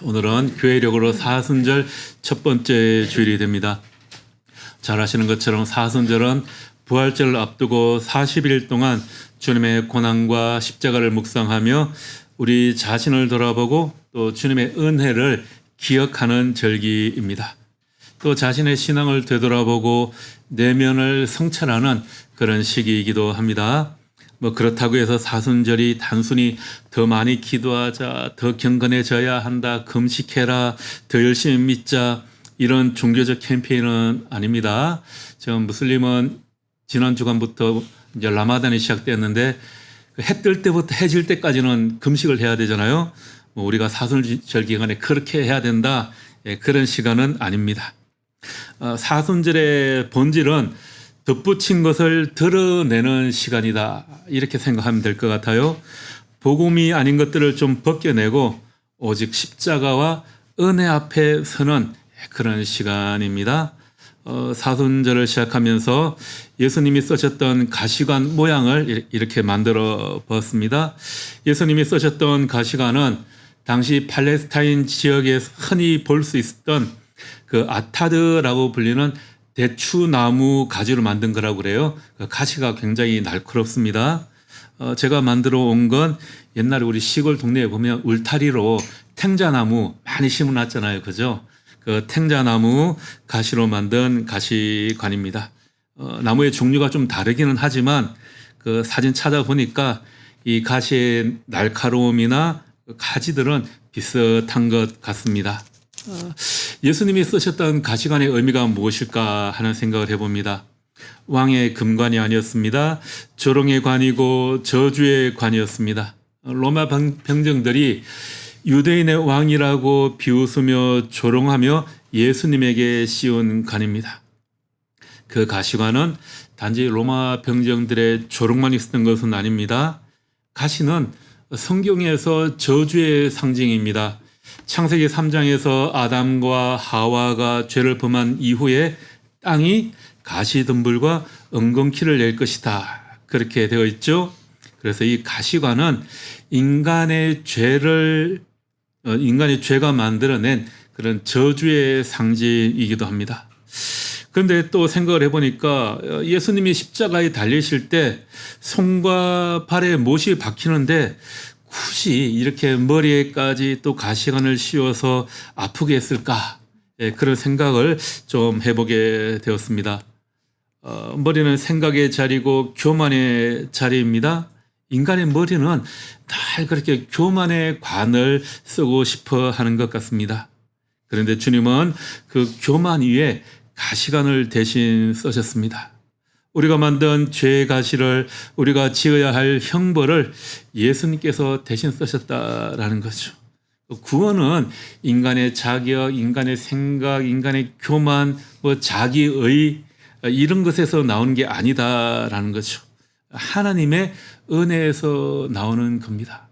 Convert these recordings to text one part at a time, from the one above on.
오늘은 교회력으로 사순절 첫 번째 주일이 됩니다. 잘 아시는 것처럼 사순절은 부활절을 앞두고 40일 동안 주님의 고난과 십자가를 묵상하며 우리 자신을 돌아보고 또 주님의 은혜를 기억하는 절기입니다. 또 자신의 신앙을 되돌아보고 내면을 성찰하는 그런 시기이기도 합니다. 그렇다고 해서 사순절이 단순히 더 많이 기도하자, 더 경건해져야 한다, 금식해라, 더 열심히 믿자, 이런 종교적 캠페인은 아닙니다. 지금 무슬림은 지난 주간부터 이제 라마단이 시작됐는데 해 뜰 때부터 해 질 때까지는 금식을 해야 되잖아요. 우리가 사순절 기간에 그렇게 해야 된다, 그런 시간은 아닙니다. 사순절의 본질은 덧붙인 것을 드러내는 시간이다, 이렇게 생각하면 될 것 같아요. 복음이 아닌 것들을 좀 벗겨내고 오직 십자가와 은혜 앞에 서는 그런 시간입니다. 사순절을 시작하면서 예수님이 쓰셨던 가시관 모양을 이렇게 만들어 보았습니다. 예수님이 쓰셨던 가시관은 당시 팔레스타인 지역에서 흔히 볼 수 있었던 그 아타드라고 불리는 대추나무 가지로 만든 거라고 그래요. 그 가시가 굉장히 날카롭습니다. 제가 만들어 온 건 옛날에 우리 시골 동네에 보면 울타리로 탱자나무 많이 심어놨잖아요. 그죠? 그 탱자나무 가시로 만든 가시관입니다. 나무의 종류가 좀 다르기는 하지만 그 사진 찾아보니까 이 가시의 날카로움이나 가지들은 비슷한 것 같습니다. 예수님이 쓰셨던 가시관의 의미가 무엇일까 하는 생각을 해봅니다. 왕의 금관이 아니었습니다. 조롱의 관이고 저주의 관이었습니다. 로마 병정들이 유대인의 왕이라고 비웃으며 조롱하며 예수님에게 씌운 관입니다. 그 가시관은 단지 로마 병정들의 조롱만 있었던 것은 아닙니다. 가시는 성경에서 저주의 상징입니다. 창세기 3장에서 아담과 하와가 죄를 범한 이후에 땅이 가시덤불과 엉겅퀴를 낼 것이다, 그렇게 되어 있죠. 그래서 이 가시관은 인간의 죄가 만들어낸 그런 저주의 상징이기도 합니다. 그런데 또 생각을 해보니까 예수님이 십자가에 달리실 때 손과 발에 못이 박히는데 굳이 이렇게 머리에까지 또 가시관을 씌워서 아프게 했을까? 그런 생각을 좀 해보게 되었습니다. 머리는 생각의 자리고 교만의 자리입니다. 인간의 머리는 늘 그렇게 교만의 관을 쓰고 싶어 하는 것 같습니다. 그런데 주님은 그 교만 위에 가시관을 대신 쓰셨습니다. 우리가 만든 죄의 가시를, 우리가 지어야 할 형벌을 예수님께서 대신 쓰셨다라는 거죠. 구원은 인간의 자격, 인간의 생각, 인간의 교만, 자기의 이런 것에서 나오는 게 아니다라는 거죠. 하나님의 은혜에서 나오는 겁니다.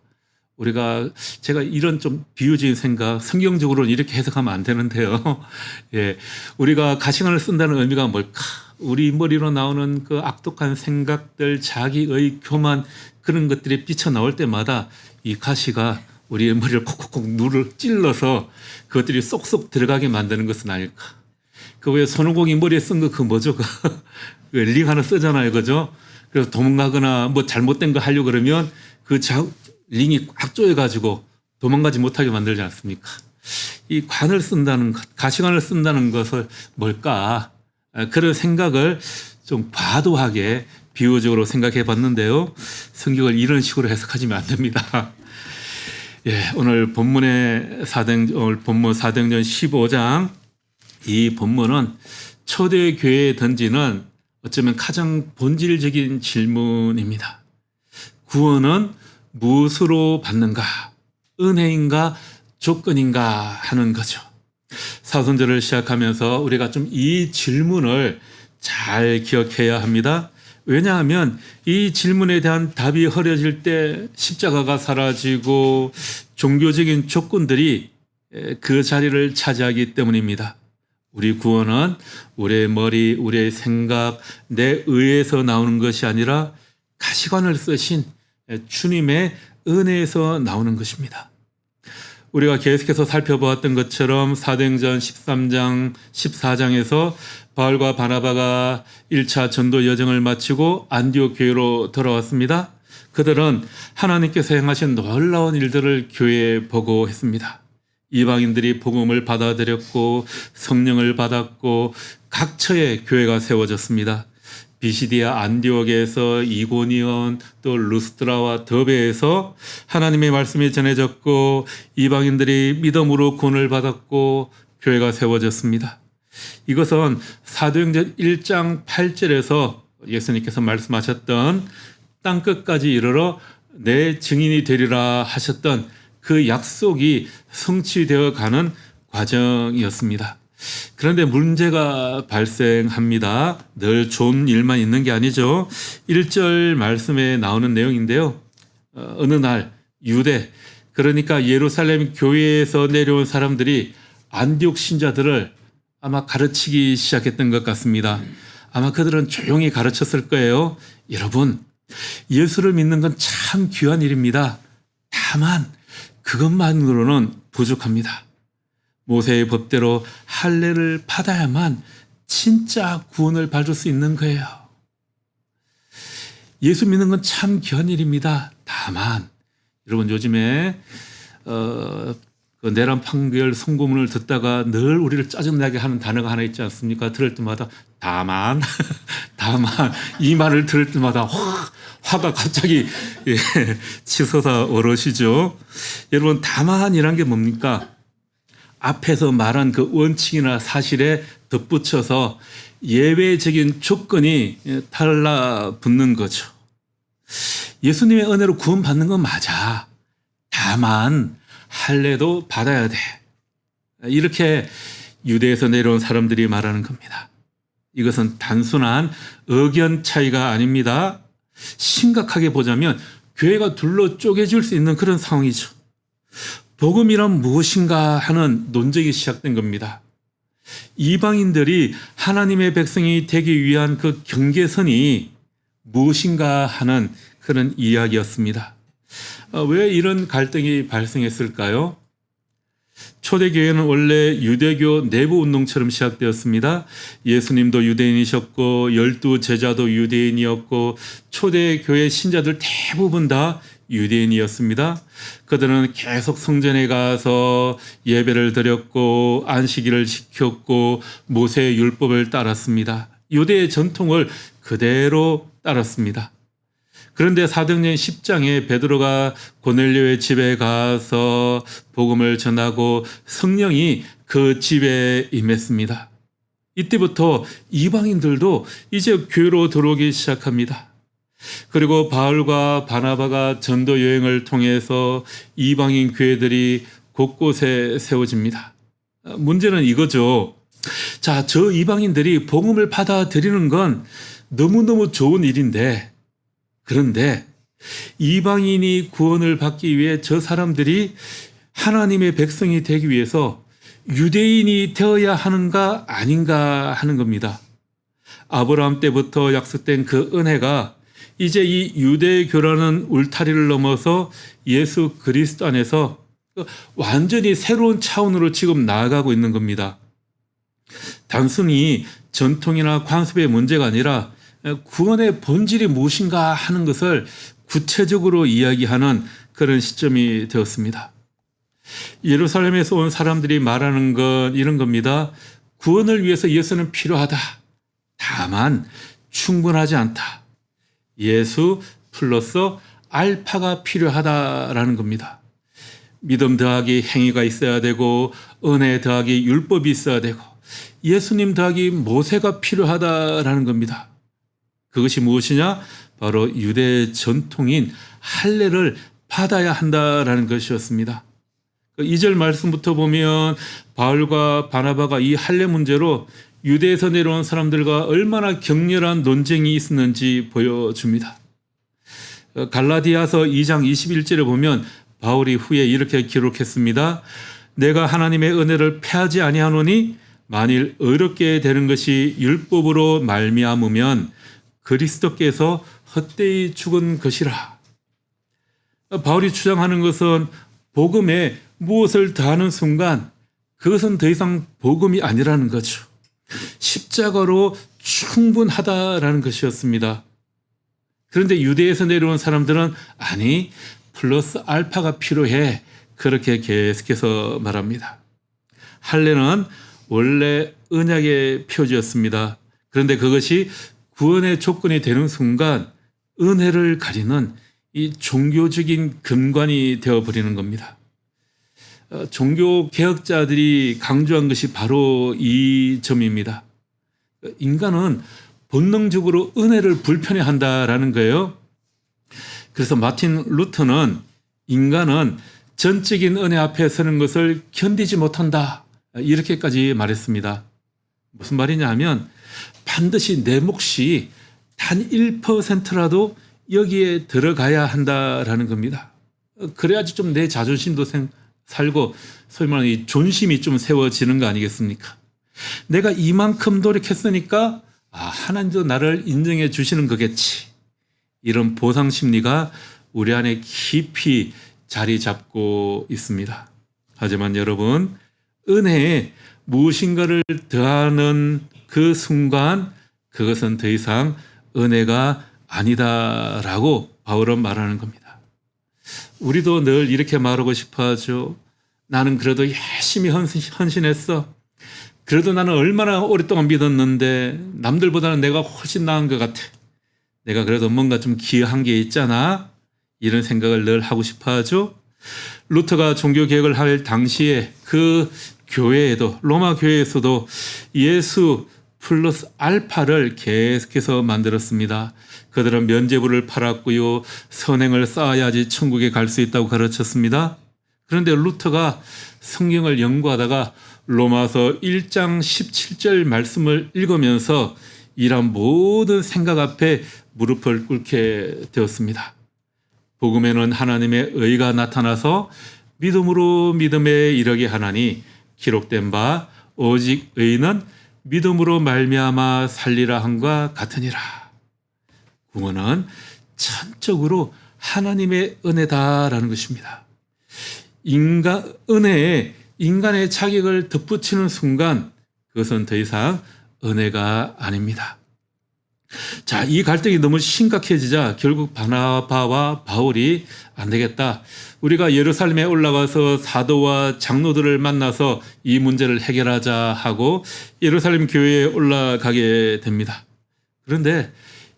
제가 이런 좀 비유적인 생각, 성경적으로는 이렇게 해석하면 안 되는데요. 우리가 가시관을 쓴다는 의미가 뭘까? 우리 머리로 나오는 그 악독한 생각들, 자기의 교만, 그런 것들이 삐쳐나올 때마다 이 가시가 우리의 머리를 콕콕콕 찔러서 그것들이 쏙쏙 들어가게 만드는 것은 아닐까. 그 왜 손오공이 머리에 쓴 거 그거 뭐죠? 링 하나 쓰잖아요. 그죠? 그래서 도망가거나 잘못된 거 하려고 그러면 그 링이 꽉 조여가지고 도망가지 못하게 만들지 않습니까? 이 관을 쓴다는 것, 가시관을 쓴다는 것을 뭘까? 그런 생각을 좀 과도하게 비유적으로 생각해 봤는데요. 성경을 이런 식으로 해석하시면 안 됩니다. 오늘 본문 사도행전 15장, 이 본문은 초대교회에 던지는 어쩌면 가장 본질적인 질문입니다. 구원은 무엇으로 받는가? 은혜인가? 조건인가? 하는 거죠. 사순절을 시작하면서 우리가 좀 이 질문을 잘 기억해야 합니다. 왜냐하면 이 질문에 대한 답이 흐려질 때 십자가가 사라지고 종교적인 조건들이 그 자리를 차지하기 때문입니다. 우리 구원은 우리의 머리, 우리의 생각, 내 의에서 나오는 것이 아니라 가시관을 쓰신 주님의 은혜에서 나오는 것입니다. 우리가 계속해서 살펴보았던 것처럼 사도행전 13장, 14장에서 바울과 바나바가 1차 전도 여정을 마치고 안디옥 교회로 돌아왔습니다. 그들은 하나님께서 행하신 놀라운 일들을 교회에 보고했습니다. 이방인들이 복음을 받아들였고 성령을 받았고 각처에 교회가 세워졌습니다. 비시디아 안디옥에서 이고니온 또 루스드라와 더베에서 하나님의 말씀이 전해졌고 이방인들이 믿음으로 구원을 받았고 교회가 세워졌습니다. 이것은 사도행전 1장 8절에서 예수님께서 말씀하셨던 땅끝까지 이르러 내 증인이 되리라 하셨던 그 약속이 성취되어 가는 과정이었습니다. 그런데 문제가 발생합니다. 늘 좋은 일만 있는 게 아니죠. 1절 말씀에 나오는 내용인데요. 어느 날 유대, 그러니까 예루살렘 교회에서 내려온 사람들이 안디옥 신자들을 아마 가르치기 시작했던 것 같습니다. 아마 그들은 조용히 가르쳤을 거예요. 여러분, 예수를 믿는 건 참 귀한 일입니다. 다만 그것만으로는 부족합니다. 모세의 법대로 할례를 받아야만 진짜 구원을 받을 수 있는 거예요. 예수 믿는 건 참 귀한 일입니다. 다만 여러분 요즘에 그 내란 판결 선고문을 듣다가 늘 우리를 짜증나게 하는 단어가 하나 있지 않습니까? 들을 때마다 다만 이 말을 들을 때마다 화가 갑자기 치솟아 오르시죠. 여러분 다만이란 게 뭡니까? 앞에서 말한 그 원칙이나 사실에 덧붙여서 예외적인 조건이 달라붙는 거죠. 예수님의 은혜로 구원받는 건 맞아. 다만 할례도 받아야 돼. 이렇게 유대에서 내려온 사람들이 말하는 겁니다. 이것은 단순한 의견 차이가 아닙니다. 심각하게 보자면 교회가 둘로 쪼개질 수 있는 그런 상황이죠. 복음이란 무엇인가 하는 논쟁이 시작된 겁니다. 이방인들이 하나님의 백성이 되기 위한 그 경계선이 무엇인가 하는 그런 이야기였습니다. 왜 이런 갈등이 발생했을까요? 초대교회는 원래 유대교 내부 운동처럼 시작되었습니다. 예수님도 유대인이셨고 12 제자도 유대인이었고 초대교회 신자들 대부분 다 유대인이었습니다. 그들은 계속 성전에 가서 예배를 드렸고 안식일을 지켰고 모세의 율법을 따랐습니다. 유대의 전통을 그대로 따랐습니다. 그런데 사도행전 10장에 베드로가 고넬료의 집에 가서 복음을 전하고 성령이 그 집에 임했습니다. 이때부터 이방인들도 이제 교회로 들어오기 시작합니다. 그리고 바울과 바나바가 전도 여행을 통해서 이방인 교회들이 곳곳에 세워집니다. 문제는 이거죠. 자, 저 이방인들이 복음을 받아들이는 건 너무너무 좋은 일인데 그런데 이방인이 구원을 받기 위해 저 사람들이 하나님의 백성이 되기 위해서 유대인이 되어야 하는가 아닌가 하는 겁니다. 아브라함 때부터 약속된 그 은혜가 이제 이 유대교라는 울타리를 넘어서 예수 그리스도 안에서 완전히 새로운 차원으로 지금 나아가고 있는 겁니다. 단순히 전통이나 관습의 문제가 아니라 구원의 본질이 무엇인가 하는 것을 구체적으로 이야기하는 그런 시점이 되었습니다. 예루살렘에서 온 사람들이 말하는 건 이런 겁니다. 구원을 위해서 예수는 필요하다. 다만 충분하지 않다. 예수 플러스 알파가 필요하다라는 겁니다. 믿음 더하기 행위가 있어야 되고 은혜 더하기 율법이 있어야 되고 예수님 더하기 모세가 필요하다라는 겁니다. 그것이 무엇이냐? 바로 유대 전통인 할례를 받아야 한다라는 것이었습니다. 2절 말씀부터 보면 바울과 바나바가 이 할례 문제로 유대에서 내려온 사람들과 얼마나 격렬한 논쟁이 있었는지 보여줍니다. 갈라디아서 2장 21절에 보면 바울이 후에 이렇게 기록했습니다. 내가 하나님의 은혜를 패하지 아니하노니 만일 의롭게 되는 것이 율법으로 말미암으면 그리스도께서 헛되이 죽은 것이라. 바울이 주장하는 것은 복음에 무엇을 더하는 순간 그것은 더 이상 복음이 아니라는 거죠. 십자가로 충분하다라는 것이었습니다. 그런데 유대에서 내려온 사람들은 아니 플러스 알파가 필요해 그렇게 계속해서 말합니다. 할례는 원래 언약의 표지였습니다. 그런데 그것이 구원의 조건이 되는 순간 은혜를 가리는 이 종교적인 근간이 되어버리는 겁니다. 종교 개혁자들이 강조한 것이 바로 이 점입니다. 인간은 본능적으로 은혜를 불편해한다라는 거예요. 그래서 마틴 루터는 인간은 전적인 은혜 앞에 서는 것을 견디지 못한다 이렇게까지 말했습니다. 무슨 말이냐 하면 반드시 내 몫이 단 1%라도 여기에 들어가야 한다라는 겁니다. 그래야지 좀 내 자존심도 살고 소위 말하는 이 존심이 좀 세워지는 거 아니겠습니까? 내가 이만큼 노력했으니까 하나님도 나를 인정해 주시는 거겠지. 이런 보상 심리가 우리 안에 깊이 자리 잡고 있습니다. 하지만 여러분, 은혜에 무엇인가를 더하는 그 순간 그것은 더 이상 은혜가 아니다라고 바울은 말하는 겁니다. 우리도 늘 이렇게 말하고 싶어 하죠. 나는 그래도 열심히 헌신했어. 그래도 나는 얼마나 오랫동안 믿었는데 남들보다는 내가 훨씬 나은 것 같아. 내가 그래도 뭔가 좀 기여한 게 있잖아. 이런 생각을 늘 하고 싶어 하죠. 루터가 종교개혁을 할 당시에 그 교회에도 로마 교회에서도 예수 플러스 알파를 계속해서 만들었습니다. 그들은 면죄부를 팔았고요. 선행을 쌓아야지 천국에 갈 수 있다고 가르쳤습니다. 그런데 루터가 성경을 연구하다가 로마서 1장 17절 말씀을 읽으면서 이런 모든 생각 앞에 무릎을 꿇게 되었습니다. 복음에는 하나님의 의가 나타나서 믿음으로 믿음에 이르게 하나니 기록된 바 오직 의는 믿음으로 말미암아 살리라 함과 같으니라. 구원은 전적으로 하나님의 은혜다라는 것입니다. 은혜에 인간의 자격을 덧붙이는 순간 그것은 더 이상 은혜가 아닙니다. 자, 이 갈등이 너무 심각해지자 결국 바나바와 바울이 안 되겠다. 우리가 예루살렘에 올라가서 사도와 장로들을 만나서 이 문제를 해결하자 하고 예루살렘 교회에 올라가게 됩니다. 그런데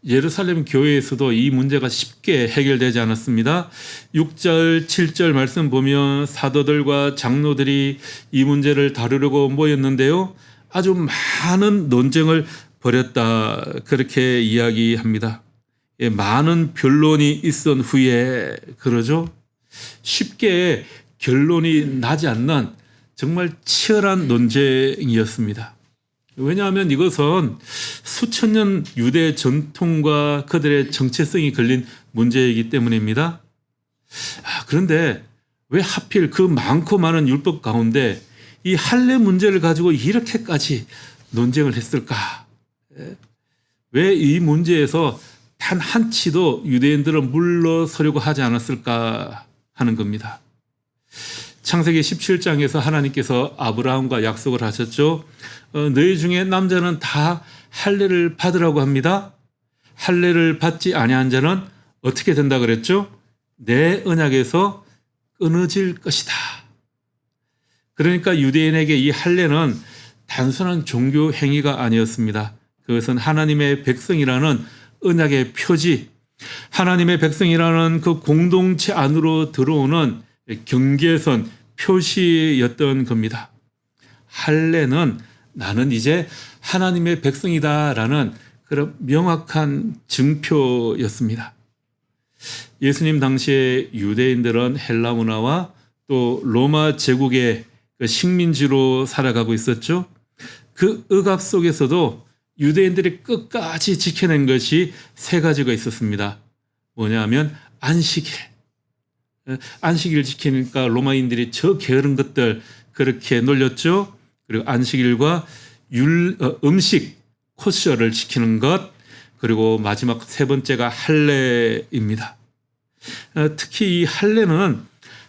예루살렘 교회에서도 이 문제가 쉽게 해결되지 않았습니다. 6절, 7절 말씀 보면 사도들과 장로들이 이 문제를 다루려고 모였는데요. 아주 많은 논쟁을 벌였다 그렇게 이야기합니다. 많은 변론이 있은 후에 그러죠. 쉽게 결론이 나지 않는 정말 치열한 논쟁이었습니다. 왜냐하면 이것은 수천 년 유대 전통과 그들의 정체성이 걸린 문제이기 때문입니다. 그런데 왜 하필 그 많고 많은 율법 가운데 이 할례 문제를 가지고 이렇게까지 논쟁을 했을까? 왜 이 문제에서 단 한치도 유대인들은 물러서려고 하지 않았을까 하는 겁니다. 창세기 17장에서 하나님께서 아브라함과 약속을 하셨죠. 너희 중에 남자는 다 할례를 받으라고 합니다. 할례를 받지 아니한 자는 어떻게 된다 그랬죠? 내 언약에서 끊어질 것이다. 그러니까 유대인에게 이 할례는 단순한 종교 행위가 아니었습니다. 그것은 하나님의 백성이라는 언약의 표지, 하나님의 백성이라는 그 공동체 안으로 들어오는 경계선, 표시였던 겁니다. 할례는 나는 이제 하나님의 백성이다라는 그런 명확한 증표였습니다. 예수님 당시에 유대인들은 헬라 문화와 또 로마 제국의 식민지로 살아가고 있었죠. 그 억압 속에서도 유대인들이 끝까지 지켜낸 것이 세 가지가 있었습니다. 뭐냐 하면 안식일. 안식일 지키니까 로마인들이 저 게으른 것들 그렇게 놀렸죠. 그리고 안식일과 음식, 코셔를 지키는 것, 그리고 마지막 세 번째가 할례입니다. 특히 이 할례는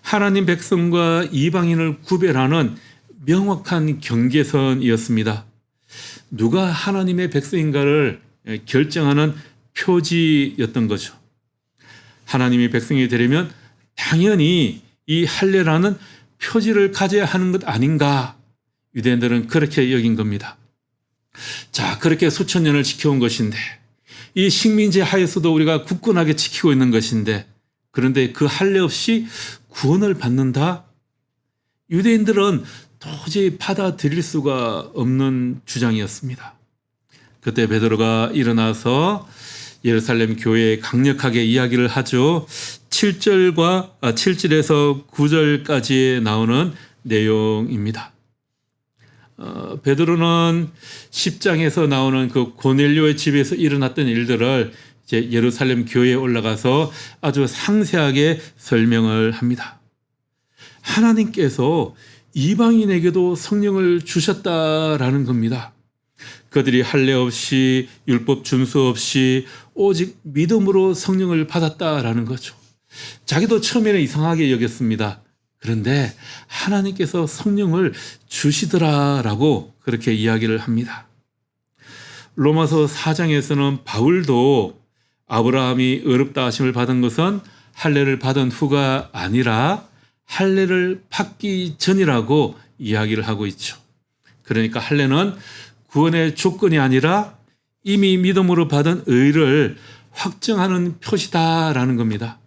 하나님 백성과 이방인을 구별하는 명확한 경계선이었습니다. 누가 하나님의 백성인가를 결정하는 표지였던 거죠. 하나님이 백성이 되려면 당연히 이 할례라는 표지를 가져야 하는 것 아닌가? 유대인들은 그렇게 여긴 겁니다. 자, 그렇게 수천 년을 지켜온 것인데, 이 식민지 하에서도 우리가 굳건하게 지키고 있는 것인데, 그런데 그 할례 없이 구원을 받는다? 유대인들은 도저히 받아들일 수가 없는 주장이었습니다. 그때 베드로가 일어나서 예루살렘 교회에 강력하게 이야기를 하죠. 7절에서 9절까지 나오는 내용입니다. 베드로는 10장에서 나오는 그 고넬료의 집에서 일어났던 일들을 이제 예루살렘 교회에 올라가서 아주 상세하게 설명을 합니다. 하나님께서 이방인에게도 성령을 주셨다라는 겁니다. 그들이 할례 없이 율법 준수 없이 오직 믿음으로 성령을 받았다라는 거죠. 자기도 처음에는 이상하게 여겼습니다. 그런데 하나님께서 성령을 주시더라라고 그렇게 이야기를 합니다. 로마서 4장에서는 바울도 아브라함이 의롭다 하심을 받은 것은 할례를 받은 후가 아니라 할례를 받기 전이라고 이야기를 하고 있죠. 그러니까 할례는 구원의 조건이 아니라 이미 믿음으로 받은 의를 확정하는 표시다라는 겁니다.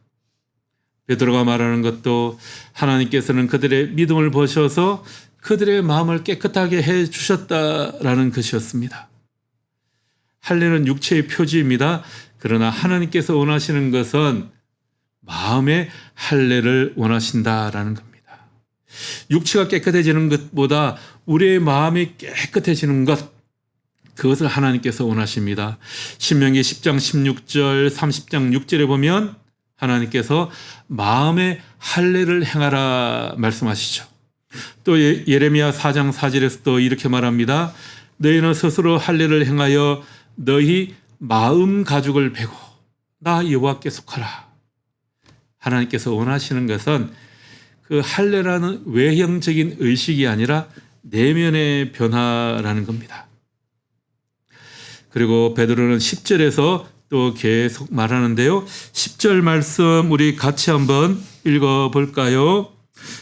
베드로가 말하는 것도 하나님께서는 그들의 믿음을 보셔서 그들의 마음을 깨끗하게 해 주셨다라는 것이었습니다. 할례는 육체의 표지입니다. 그러나 하나님께서 원하시는 것은 마음의 할례를 원하신다라는 겁니다. 육체가 깨끗해지는 것보다 우리의 마음이 깨끗해지는 것, 그것을 하나님께서 원하십니다. 신명기 10장 16절, 30장 6절에 보면 하나님께서 마음의 할례를 행하라 말씀하시죠. 또 예레미야 4장 4절에서 또 이렇게 말합니다. 너희는 스스로 할례를 행하여 너희 마음 가죽을 베고 나 여호와께 속하라. 하나님께서 원하시는 것은 그 할례라는 외형적인 의식이 아니라 내면의 변화라는 겁니다. 그리고 베드로는 10절에서 또 계속 말하는데요. 10절 말씀 우리 같이 한번 읽어볼까요?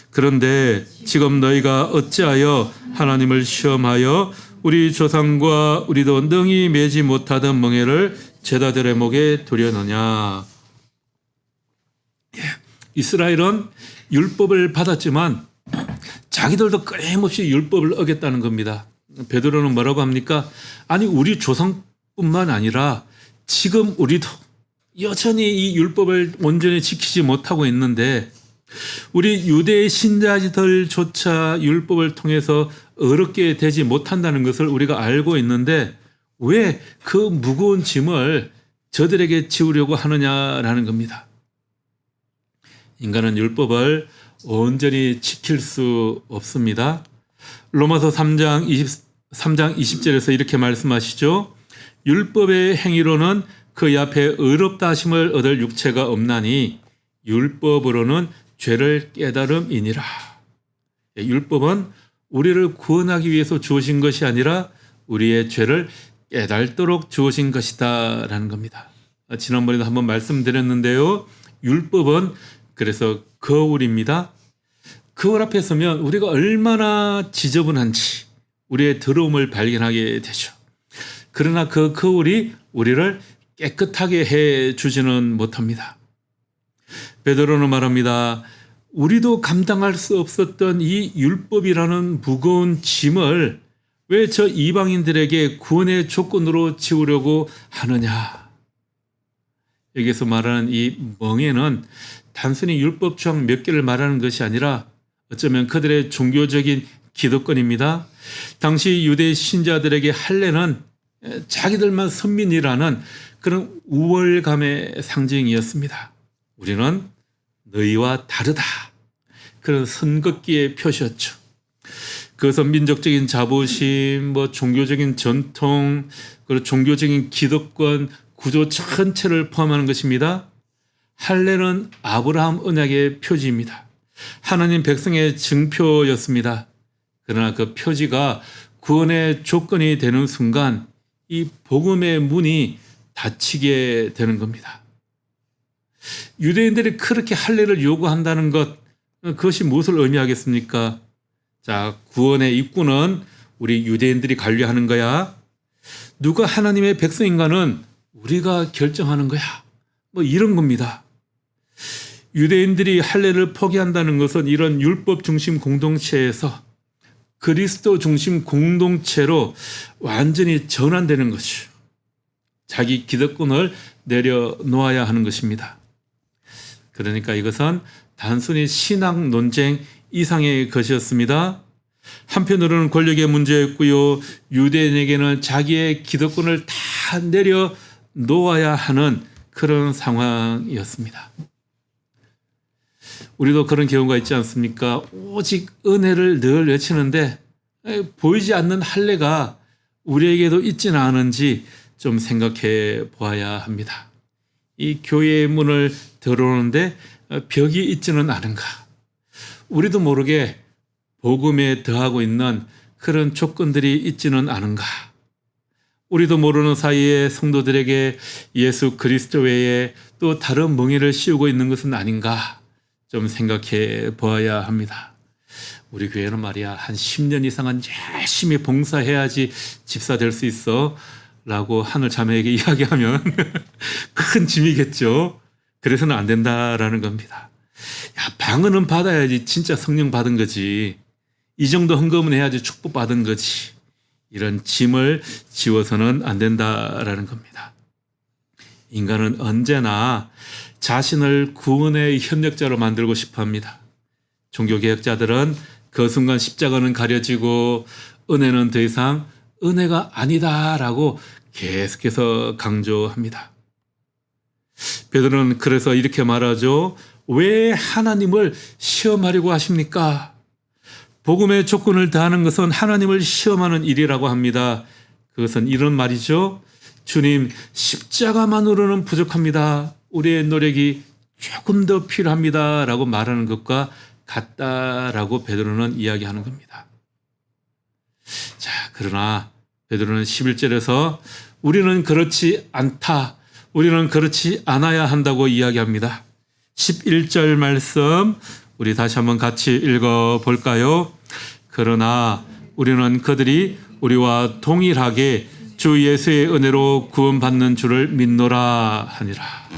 그런데 지금 너희가 어찌하여 하나님을 시험하여 우리 조상과 우리도 능히 매지 못하던 멍에를 제자들의 목에 두려느냐. 이스라엘은 율법을 받았지만 자기들도 끊임없이 율법을 어겼다는 겁니다. 베드로는 뭐라고 합니까? 아니 우리 조상뿐만 아니라 지금 우리도 여전히 이 율법을 온전히 지키지 못하고 있는데 우리 유대 신자들조차 율법을 통해서 어렵게 되지 못한다는 것을 우리가 알고 있는데 왜 그 무거운 짐을 저들에게 지우려고 하느냐라는 겁니다. 인간은 율법을 온전히 지킬 수 없습니다. 로마서 3장 20절에서 이렇게 말씀하시죠. 율법의 행위로는 그 앞에 의롭다 하심을 얻을 육체가 없나니 율법으로는 죄를 깨달음이니라. 율법은 우리를 구원하기 위해서 주어진 것이 아니라 우리의 죄를 깨달도록 주어진 것이다 라는 겁니다. 지난번에도 한번 말씀드렸는데요. 율법은 그래서 거울입니다. 거울 앞에 서면 우리가 얼마나 지저분한지 우리의 더러움을 발견하게 되죠. 그러나 그 거울이 우리를 깨끗하게 해 주지는 못합니다. 베드로는 말합니다. 우리도 감당할 수 없었던 이 율법이라는 무거운 짐을 왜 저 이방인들에게 구원의 조건으로 지우려고 하느냐. 여기서 말하는 이 멍에는 단순히 율법 조항 몇 개를 말하는 것이 아니라 어쩌면 그들의 종교적인 기득권입니다. 당시 유대 신자들에게 할례는 자기들만 선민이라는 그런 우월감의 상징이었습니다. 우리는 너희와 다르다. 그런 선긋기의 표시였죠. 그것은 민족적인 자부심, 종교적인 전통, 그리고 종교적인 기득권, 구조 전체를 포함하는 것입니다. 할례는 아브라함 언약의 표지입니다. 하나님 백성의 증표였습니다. 그러나 그 표지가 구원의 조건이 되는 순간 이 복음의 문이 닫히게 되는 겁니다. 유대인들이 그렇게 할례를 요구한다는 것, 그것이 무엇을 의미하겠습니까? 자, 구원의 입구는 우리 유대인들이 관리하는 거야. 누가 하나님의 백성인가는 우리가 결정하는 거야. 뭐 이런 겁니다. 유대인들이 할례를 포기한다는 것은 이런 율법 중심 공동체에서 그리스도 중심 공동체로 완전히 전환되는 것이죠. 자기 기득권을 내려놓아야 하는 것입니다. 그러니까 이것은 단순히 신앙 논쟁 이상의 것이었습니다. 한편으로는 권력의 문제였고요. 유대인에게는 자기의 기득권을 다 내려놓아야 하는 그런 상황이었습니다. 우리도 그런 경우가 있지 않습니까? 오직 은혜를 늘 외치는데 보이지 않는 할례가 우리에게도 있지는 않은지 좀 생각해 보아야 합니다. 이 교회의 문을 들어오는데 벽이 있지는 않은가? 우리도 모르게 복음에 더하고 있는 그런 조건들이 있지는 않은가? 우리도 모르는 사이에 성도들에게 예수 그리스도 외에 또 다른 멍에를 씌우고 있는 것은 아닌가? 좀 생각해 보아야 합니다. 우리 교회는 말이야 한 10년 이상은 열심히 봉사해야지 집사 될 수 있어 라고 하늘 자매에게 이야기하면 큰 짐이겠죠. 그래서는 안 된다라는 겁니다. 야, 방언은 받아야지 진짜 성령 받은 거지. 이 정도 헌금은 해야지 축복 받은 거지. 이런 짐을 지워서는 안 된다라는 겁니다. 인간은 언제나 자신을 구원의 협력자로 만들고 싶어 합니다. 종교개혁자들은 그 순간 십자가는 가려지고 은혜는 더 이상 은혜가 아니다라고 계속해서 강조합니다. 베드로는 그래서 이렇게 말하죠. 왜 하나님을 시험하려고 하십니까? 복음의 조건을 다하는 것은 하나님을 시험하는 일이라고 합니다. 그것은 이런 말이죠. 주님, 십자가만으로는 부족합니다. 우리의 노력이 조금 더 필요합니다. 라고 말하는 것과 같다라고 베드로는 이야기하는 겁니다. 자, 그러나 베드로는 11절에서 우리는 그렇지 않다. 우리는 그렇지 않아야 한다고 이야기합니다. 11절 말씀 우리 다시 한번 같이 읽어볼까요? 그러나 우리는 그들이 우리와 동일하게 주 예수의 은혜로 구원받는 줄을 믿노라 하니라.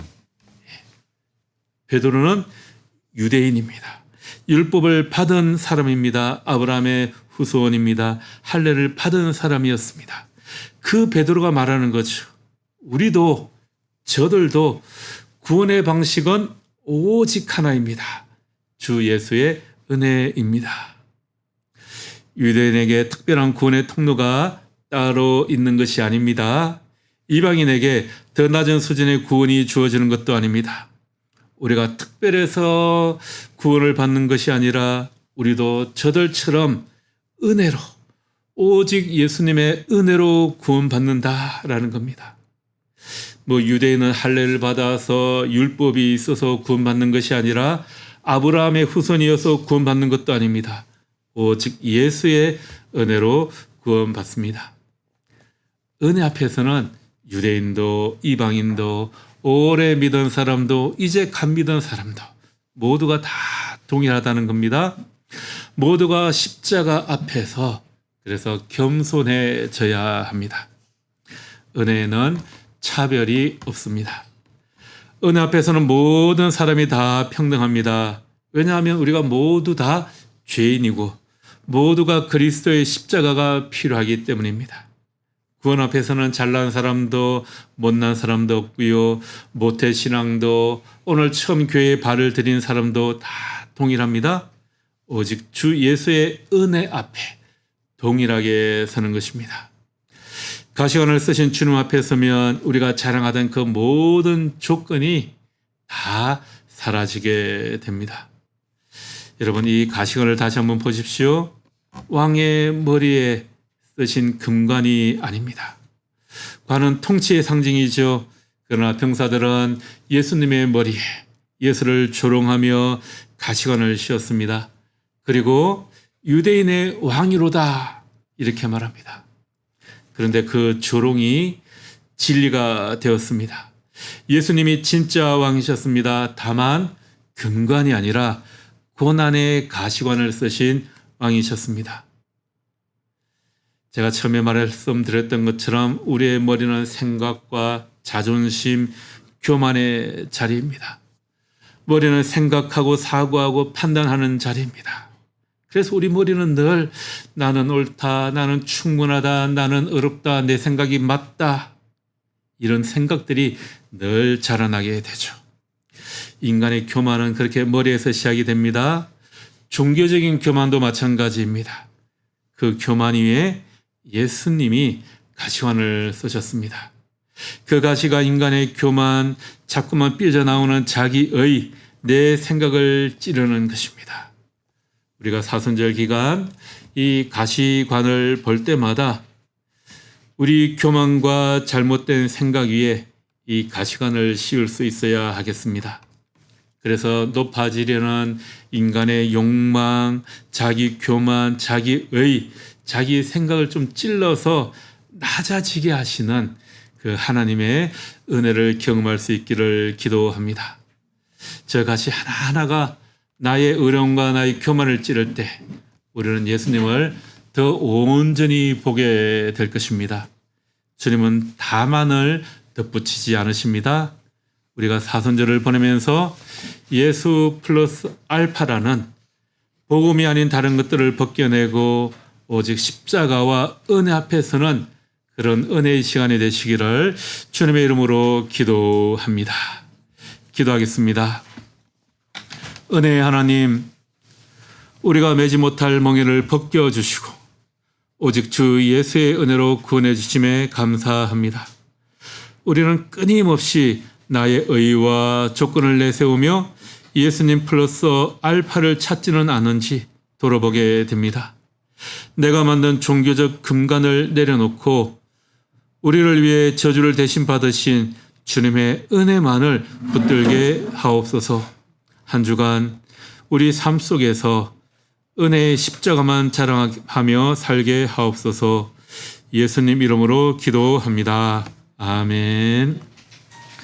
베드로는 유대인입니다. 율법을 받은 사람입니다. 아브라함의 후손입니다. 할례를 받은 사람이었습니다. 그 베드로가 말하는 거죠. 우리도 저들도 구원의 방식은 오직 하나입니다. 주 예수의 은혜입니다. 유대인에게 특별한 구원의 통로가 따로 있는 것이 아닙니다. 이방인에게 더 낮은 수준의 구원이 주어지는 것도 아닙니다. 우리가 특별해서 구원을 받는 것이 아니라 우리도 저들처럼 은혜로 오직 예수님의 은혜로 구원받는다라는 겁니다. 뭐 유대인은 할례를 받아서 율법이 있어서 구원받는 것이 아니라 아브라함의 후손이어서 구원받는 것도 아닙니다. 오직 예수의 은혜로 구원받습니다. 은혜 앞에서는 유대인도 이방인도 오래 믿은 사람도 이제 갓 믿은 사람도 모두가 다 동일하다는 겁니다. 모두가 십자가 앞에서 그래서 겸손해져야 합니다. 은혜는 차별이 없습니다. 은혜 앞에서는 모든 사람이 다 평등합니다. 왜냐하면 우리가 모두 다 죄인이고 모두가 그리스도의 십자가가 필요하기 때문입니다. 구원 앞에서는 잘난 사람도 못난 사람도 없고요. 모태신앙도 오늘 처음 교회에 발을 들인 사람도 다 동일합니다. 오직 주 예수의 은혜 앞에 동일하게 서는 것입니다. 가시관을 쓰신 주님 앞에 서면 우리가 자랑하던 그 모든 조건이 다 사라지게 됩니다. 여러분 이 가시관을 다시 한번 보십시오. 왕의 머리에 쓰신 금관이 아닙니다. 관은 통치의 상징이죠. 그러나 병사들은 예수님의 머리에 예수를 조롱하며 가시관을 씌웠습니다. 그리고 유대인의 왕이로다 이렇게 말합니다. 그런데 그 조롱이 진리가 되었습니다. 예수님이 진짜 왕이셨습니다. 다만 금관이 아니라 고난의 가시관을 쓰신 왕이셨습니다. 제가 처음에 말씀드렸던 것처럼 우리의 머리는 생각과 자존심, 교만의 자리입니다. 머리는 생각하고 사고하고 판단하는 자리입니다. 그래서 우리 머리는 늘 나는 옳다, 나는 충분하다, 나는 어렵다, 내 생각이 맞다 이런 생각들이 늘 자라나게 되죠. 인간의 교만은 그렇게 머리에서 시작이 됩니다. 종교적인 교만도 마찬가지입니다. 그 교만 위에 예수님이 가시관을 쓰셨습니다. 그 가시가 인간의 교만, 자꾸만 삐져나오는 자기의 내 생각을 찌르는 것입니다. 우리가 사순절 기간 이 가시관을 볼 때마다 우리 교만과 잘못된 생각 위에 이 가시관을 씌울 수 있어야 하겠습니다. 그래서 높아지려는 인간의 욕망, 자기 교만, 자기 생각을 좀 찔러서 낮아지게 하시는 그 하나님의 은혜를 경험할 수 있기를 기도합니다. 저 가시 하나하나가 나의 어려움과 나의 교만을 찌를 때 우리는 예수님을 더 온전히 보게 될 것입니다. 주님은 다만을 덧붙이지 않으십니다. 우리가 사순절을 보내면서 예수 플러스 알파라는 복음이 아닌 다른 것들을 벗겨내고 오직 십자가와 은혜 앞에서는 그런 은혜의 시간이 되시기를 주님의 이름으로 기도합니다. 기도하겠습니다. 은혜의 하나님, 우리가 매지 못할 멍에를 벗겨주시고 오직 주 예수의 은혜로 구원해 주심에 감사합니다. 우리는 끊임없이 나의 의와 조건을 내세우며 예수님 플러스 알파를 찾지는 않은지 돌아보게 됩니다. 내가 만든 종교적 금관을 내려놓고 우리를 위해 저주를 대신 받으신 주님의 은혜만을 붙들게 하옵소서. 한 주간 우리 삶 속에서 은혜의 십자가만 자랑하며 살게 하옵소서. 예수님 이름으로 기도합니다. 아멘.